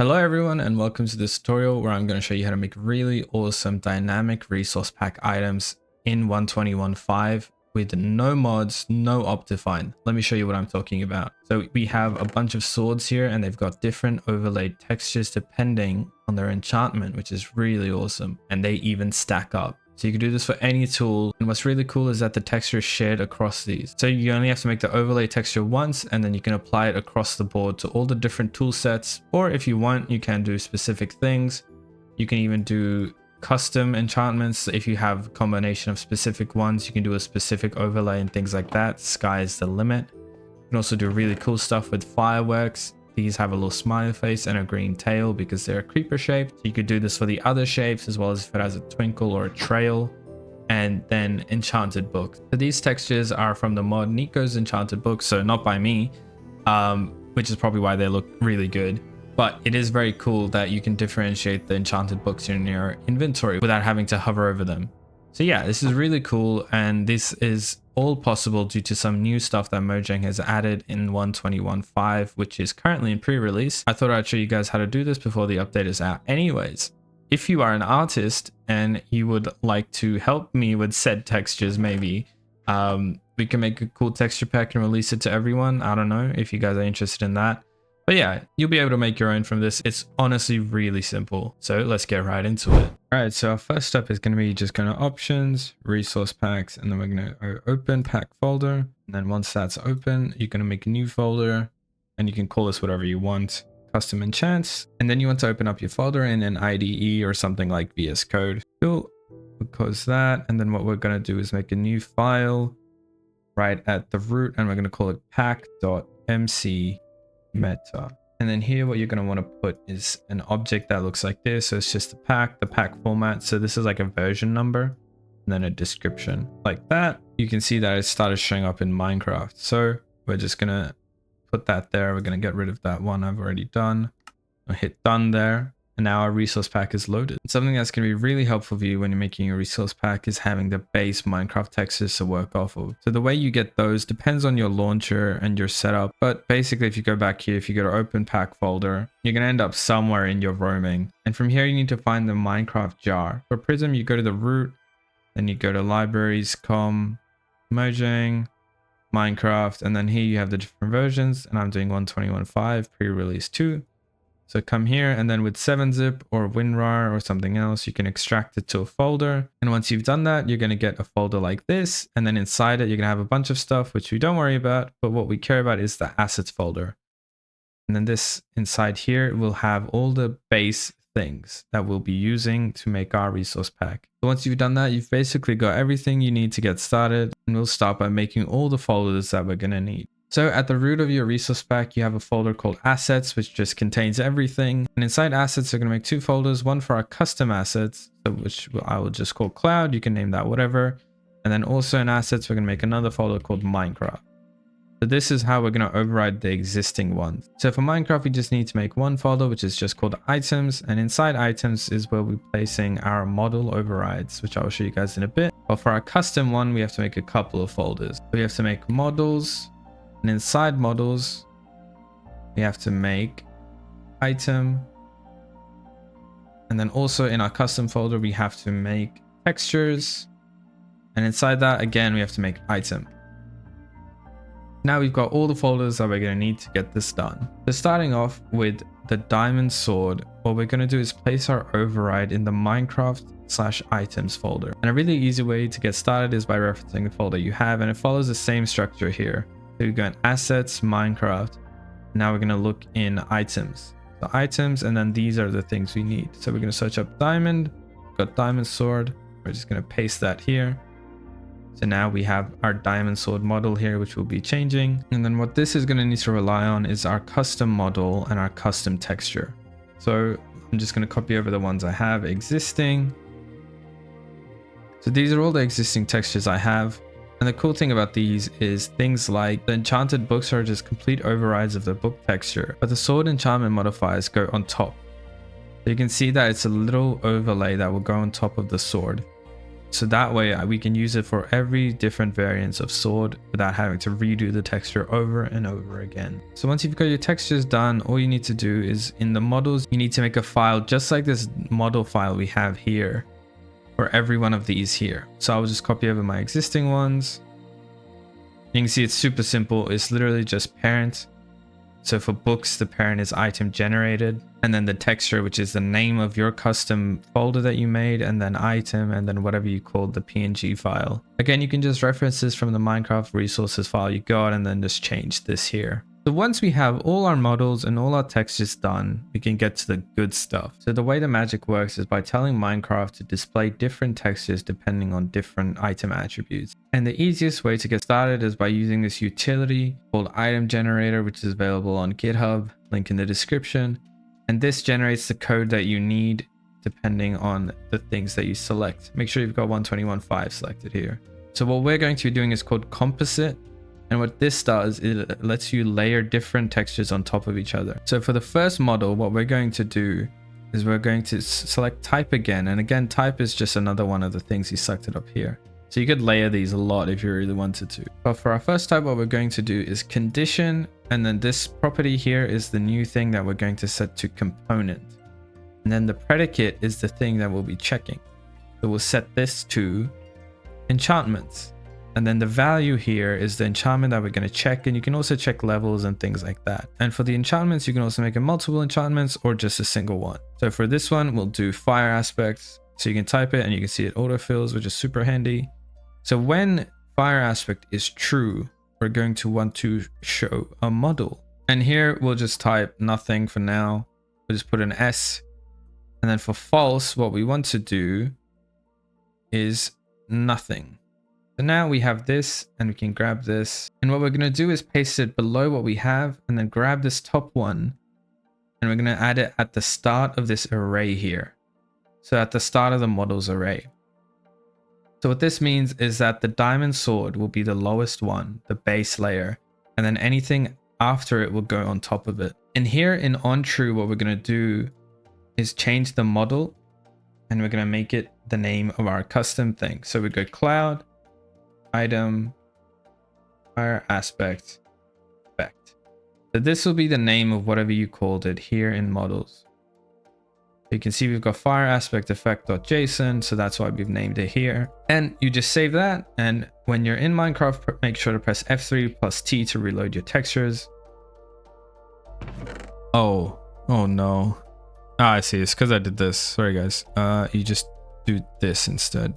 Hello everyone and welcome to this tutorial where I'm going to show you how to make really awesome dynamic resource pack items in 121.5 with no mods, no Optifine. Let me show you what I'm talking about. So we have a bunch of swords here and they've got different overlaid textures depending on their enchantment, which is really awesome. And they even stack up. So you can do this for any tool. And what's really cool is that the texture is shared across these. So you only have to make the overlay texture once and then you can apply it across the board to all the different tool sets. Or if you want, you can do specific things. You can even do custom enchantments. If you have a combination of specific ones, you can do a specific overlay and things like that. Sky's the limit. You can also do really cool stuff with fireworks. These have a little smiley face and a green tail because they're creeper shaped. You could do this for the other shapes as well as if it has a twinkle or a trail. And then Enchanted Books. So these textures are from the mod Nico's Enchanted Books, so not by me, which is probably why they look really good. But it is very cool that you can differentiate the Enchanted Books in your inventory without having to hover over them. So yeah, this is really cool, and this is all possible due to some new stuff that Mojang has added in 121.5, which is currently in pre-release. I thought I'd show you guys how to do this before the update is out. Anyways, if you are an artist and you would like to help me with said textures, maybe we can make a cool texture pack and release it to everyone. I don't know if you guys are interested in that. But yeah, you'll be able to make your own from this. It's honestly really simple. So let's get right into it. All right, so our first step is going to be just going to options, resource packs, and then we're going to open pack folder. And then once that's open, you're going to make a new folder and you can call this whatever you want, custom enchants. And then you want to open up your folder in an IDE or something like VS Code. Cool, we'll close that. And then what we're going to do is make a new file right at the root, and we're going to call it pack.mc meta. And then here what you're going to want to put is an object that looks like this. So it's just the pack format. So this is like a version number and then a description like that. You can see that it started showing up in Minecraft. So we're just going to put that there. We're going to get rid of that one I've already done. I'll hit done there. And now our resource pack is loaded. Something that's going to be really helpful for you when you're making a resource pack is having the base Minecraft textures to work off of. So the way you get those depends on your launcher and your setup. But basically, if you go back here, if you go to open pack folder, you're going to end up somewhere in your roaming. And from here, you need to find the Minecraft jar. For Prism, you go to the root, then you go to libraries, Mojang, Minecraft, and then here you have the different versions. And I'm doing 121.5 pre-release 2. So come here and then with 7-zip or WinRAR or something else, you can extract it to a folder. And once you've done that, you're going to get a folder like this. And then inside it, you're going to have a bunch of stuff, which we don't worry about. But what we care about is the assets folder. And then this inside here will have all the base things that we'll be using to make our resource pack. So once you've done that, you've basically got everything you need to get started. And we'll start by making all the folders that we're going to need. So at the root of your resource pack, you have a folder called assets, which just contains everything. And inside assets, we're going to make two folders, one for our custom assets, which I will just call cloud. You can name that whatever. And then also in assets, we're going to make another folder called Minecraft. So this is how we're going to override the existing ones. So for Minecraft, we just need to make one folder, which is just called items. And inside items is where we're placing our model overrides, which I'll show you guys in a bit. But for our custom one, we have to make a couple of folders. We have to make models. And inside models, we have to make item. And then also in our custom folder, we have to make textures. And inside that, again, we have to make item. Now we've got all the folders that we're going to need to get this done. So starting off with the diamond sword, what we're going to do is place our override in the Minecraft/items folder. And a really easy way to get started is by referencing the folder you have, and it follows the same structure here. So we go in assets, Minecraft. Now we're going to look in items. The items, and then these are the things we need. So we're going to search up diamond, got diamond sword. We're just going to paste that here. So now we have our diamond sword model here, which will be changing. And then what this is going to need to rely on is our custom model and our custom texture. So I'm just going to copy over the ones I have existing. So these are all the existing textures I have. And the cool thing about these is things like the Enchanted Books are just complete overrides of the book texture, but the sword enchantment modifiers go on top. So you can see that it's a little overlay that will go on top of the sword. So that way we can use it for every different variance of sword without having to redo the texture over and over again. So once you've got your textures done, all you need to do is in the models, you need to make a file just like this model file we have here for every one of these here. So I'll just copy over my existing ones. You can see it's super simple. It's literally just parent. So for books, the parent is item generated, and then the texture, which is the name of your custom folder that you made, and then item, and then whatever you called the PNG file. Again, you can just reference this from the Minecraft resources file you got, and then just change this here. So once we have all our models and all our textures done, we can get to the good stuff. So the way the magic works is by telling Minecraft to display different textures depending on different item attributes. And the easiest way to get started is by using this utility called item generator, which is available on GitHub, link in the description. And this generates the code that you need depending on the things that you select. Make sure you've got 121.5 selected here. So what we're going to be doing is called composite. And what this does is it lets you layer different textures on top of each other. So for the first model, what we're going to do is we're going to select type again. And again, type is just another one of the things you selected up here. So you could layer these a lot if you really wanted to. But for our first type, what we're going to do is condition. And then this property here is the new thing that we're going to set to component. And then the predicate is the thing that we'll be checking. So we'll set this to enchantments. And then the value here is the enchantment that we're going to check. And you can also check levels and things like that. And for the enchantments, you can also make a multiple enchantments or just a single one. So for this one, we'll do fire aspects. So you can type it and you can see it autofills, which is super handy. So when fire aspect is true, we're going to want to show a model. And here we'll just type nothing for now. We'll just put an S. And then for false, what we want to do is nothing. So now we have this and we can grab this. And what we're going to do is paste it below what we have and then grab this top one. And we're going to add it at the start of this array here. So at the start of the models array. So what this means is that the diamond sword will be the lowest one, the base layer. And then anything after it will go on top of it. And here in onTrue, what we're going to do is change the model. And we're going to make it the name of our custom thing. So we go cloud. Item, fire aspect, effect. So this will be the name of whatever you called it here in models. You can see we've got fire aspect effect.json, so that's why we've named it here. And you just save that. And when you're in Minecraft, make sure to press F3 plus T to reload your textures. Oh no. Ah, I see. It's because I did this. Sorry, guys. You just do this instead.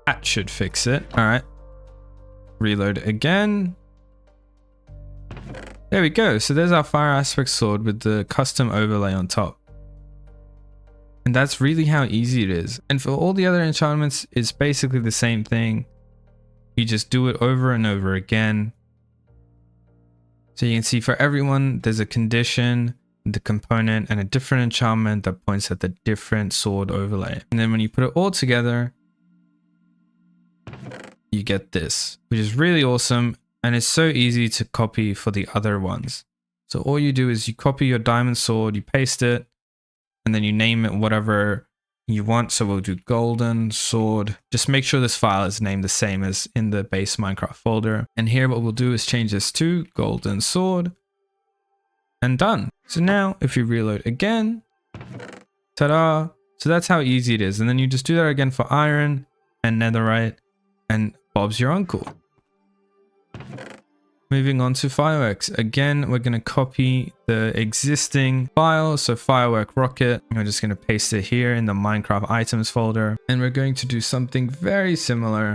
That should fix it. All right. Reload again. There we go. So there's our fire aspect sword with the custom overlay on top. And that's really how easy it is. And for all the other enchantments, it's basically the same thing. You just do it over and over again. So you can see for everyone, there's a condition, the component, and a different enchantment that points at the different sword overlay. And then when you put it all together, you get this, which is really awesome. And it's so easy to copy for the other ones. So all you do is you copy your diamond sword, you paste it, and then you name it whatever you want. So we'll do golden sword. Just make sure this file is named the same as in the base Minecraft folder. And here what we'll do is change this to golden sword and done. So now if you reload again, ta-da. So that's how easy it is. And then you just do that again for iron and netherite. And Bob's your uncle. Moving on to fireworks. Again, we're going to copy the existing file. So firework rocket. We're just going to paste it here in the Minecraft items folder. And we're going to do something very similar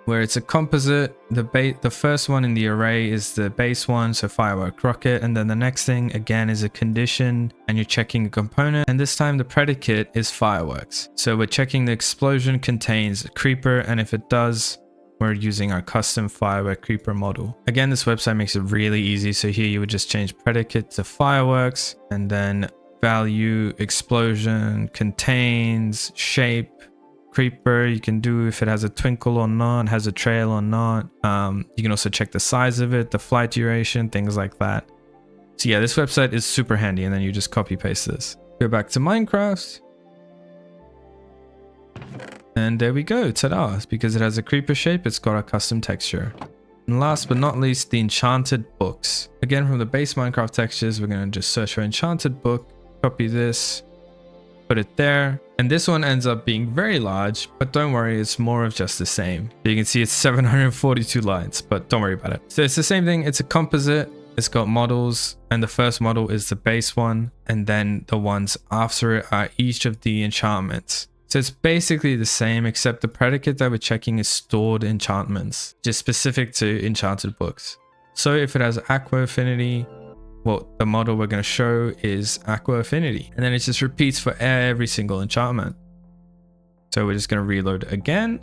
where it's a composite. The first one in the array is the base one. So firework rocket. And then the next thing again is a condition and you're checking a component. And this time the predicate is fireworks. So we're checking the explosion contains a creeper. And if it does, we're using our custom firework creeper model. Again, this website makes it really easy. So here you would just change predicate to fireworks and then value explosion contains shape creeper. You can do if it has a twinkle or not, has a trail or not. You can also check the size of it, the flight duration, things like that. So yeah, this website is super handy. And then you just copy paste this. Go back to Minecraft. And there we go, ta-da. Because it has a creeper shape, it's got a custom texture. And last but not least, the Enchanted Books. Again, from the base Minecraft textures, we're going to just search for Enchanted Book, copy this, put it there. And this one ends up being very large, but don't worry, it's more of just the same. You can see it's 742 lines, but don't worry about it. So it's the same thing, it's a composite, it's got models, and the first model is the base one, and then the ones after it are each of the enchantments. So it's basically the same, except the predicate that we're checking is stored enchantments, just specific to Enchanted Books. So if it has Aqua Affinity, well, the model we're going to show is Aqua Affinity. And then it just repeats for every single enchantment. So we're just going to reload again.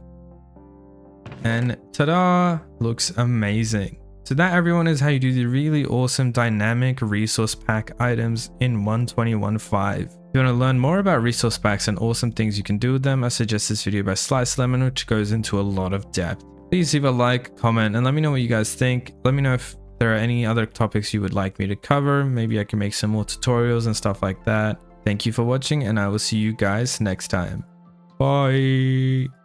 And ta-da! Looks amazing. So that, everyone, is how you do the really awesome dynamic resource pack items in 121.5. If you want to learn more about resource packs and awesome things you can do with them, I suggest this video by Slice Lemon, which goes into a lot of depth. Please leave a like, comment, and let me know what you guys think. Let me know if there are any other topics you would like me to cover. Maybe I can make some more tutorials and stuff like that. Thank you for watching, and I will see you guys next time. Bye!